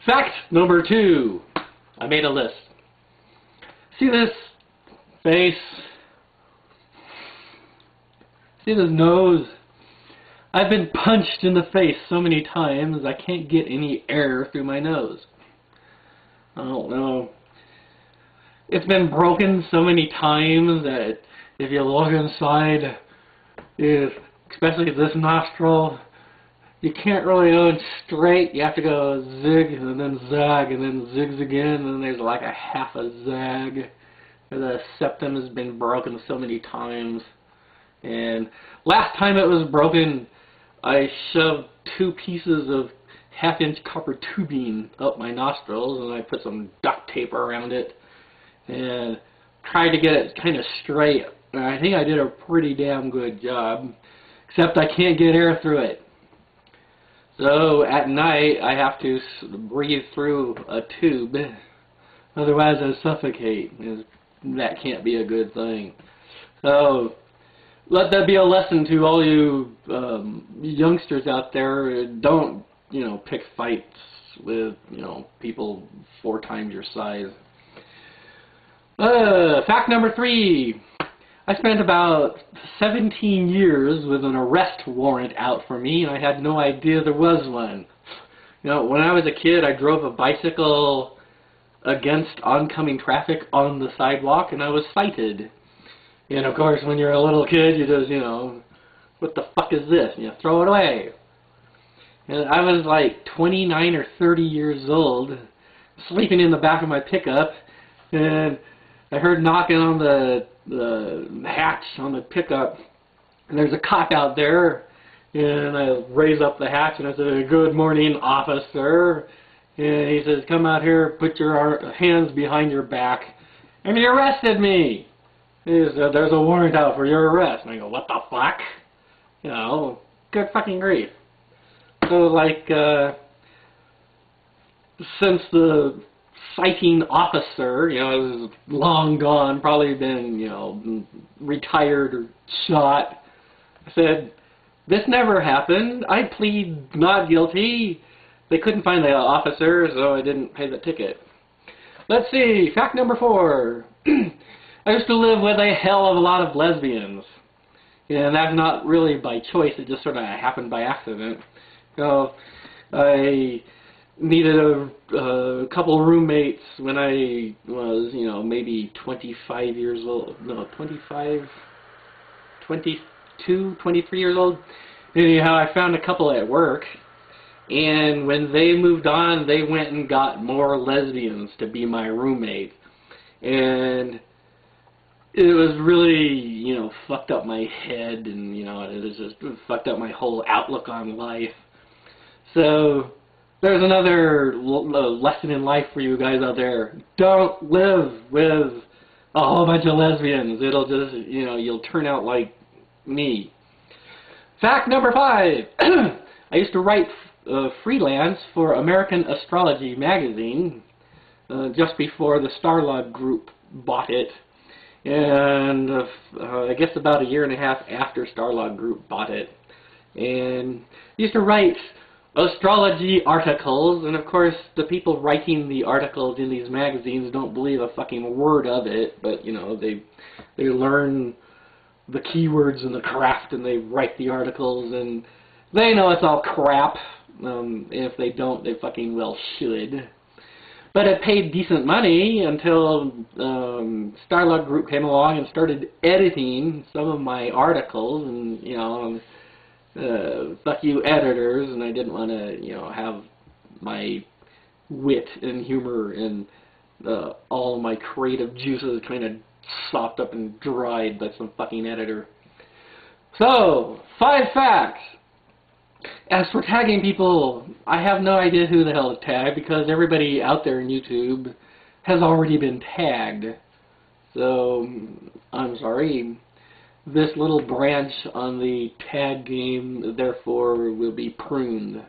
Fact number 2. I made a list. See this face? See this nose? I've been punched in the face so many times I can't get any air through my nose. I don't know. It's been broken so many times that if you look inside, especially this nostril, you can't really go straight. You have to go zig and then zag and then zigs again, and then there's like a half a zag. The septum has been broken so many times. And last time it was broken, I shoved 2 pieces of half-inch copper tubing up my nostrils, and I put some duct tape around it and tried to get it kind of straight. And I think I did a pretty damn good job, except I can't get air through it. So at night I have to breathe through a tube, otherwise I suffocate. That can't be a good thing. So let that be a lesson to all you youngsters out there. Don't, pick fights with, people 4 times your size. Fact number 3. I spent about 17 years with an arrest warrant out for me, and I had no idea there was one. When I was a kid, I drove a bicycle against oncoming traffic on the sidewalk, and I was cited. And of course, when you're a little kid, you just, what the fuck is this? And you throw it away. And I was like 29 or 30 years old, sleeping in the back of my pickup, and I heard knocking on the hatch on the pickup, and there's a cop out there, and I raise up the hatch and I said, "Good morning, officer." And he says, "Come out here, put your hands behind your back." And he arrested me. He said, "There's a warrant out for your arrest." And I go, "What the fuck?" Good fucking grief. So since the citing officer, is long gone, probably been, retired or shot, I said, "This never happened. I plead not guilty." They couldn't find the officer, so I didn't pay the ticket. Let's see, fact number 4. I used to live with a hell of a lot of lesbians. And that's not really by choice, it just sort of happened by accident. So I needed a couple roommates when I was, maybe 25 years old. No, 25, 22, 23 years old. Anyhow, I found a couple at work. And when they moved on, they went and got more lesbians to be my roommate. And it was really, fucked up my head, and, it was just fucked up my whole outlook on life. So there's another lesson in life for you guys out there. Don't live with a whole bunch of lesbians. It'll just, you'll turn out like me. Fact number 5. I used to write freelance for American Astrology magazine just before the Starlog Group bought it. And I guess about a year and a half after Starlog Group bought it. And I used to write astrology articles, and of course the people writing the articles in these magazines don't believe a fucking word of it, but they learn the keywords and the craft, and they write the articles, and they know it's all crap. If they don't, they fucking well should. But it paid decent money until Starlog Group came along and started editing some of my articles, and fuck you editors, and I didn't want to have my wit and humor and all of my creative juices kind of sopped up and dried by some fucking editor. So, 5 facts. As for tagging people, I have no idea who the hell is tagged, because everybody out there in YouTube has already been tagged. So, I'm sorry. This little branch on the tag game, therefore, will be pruned.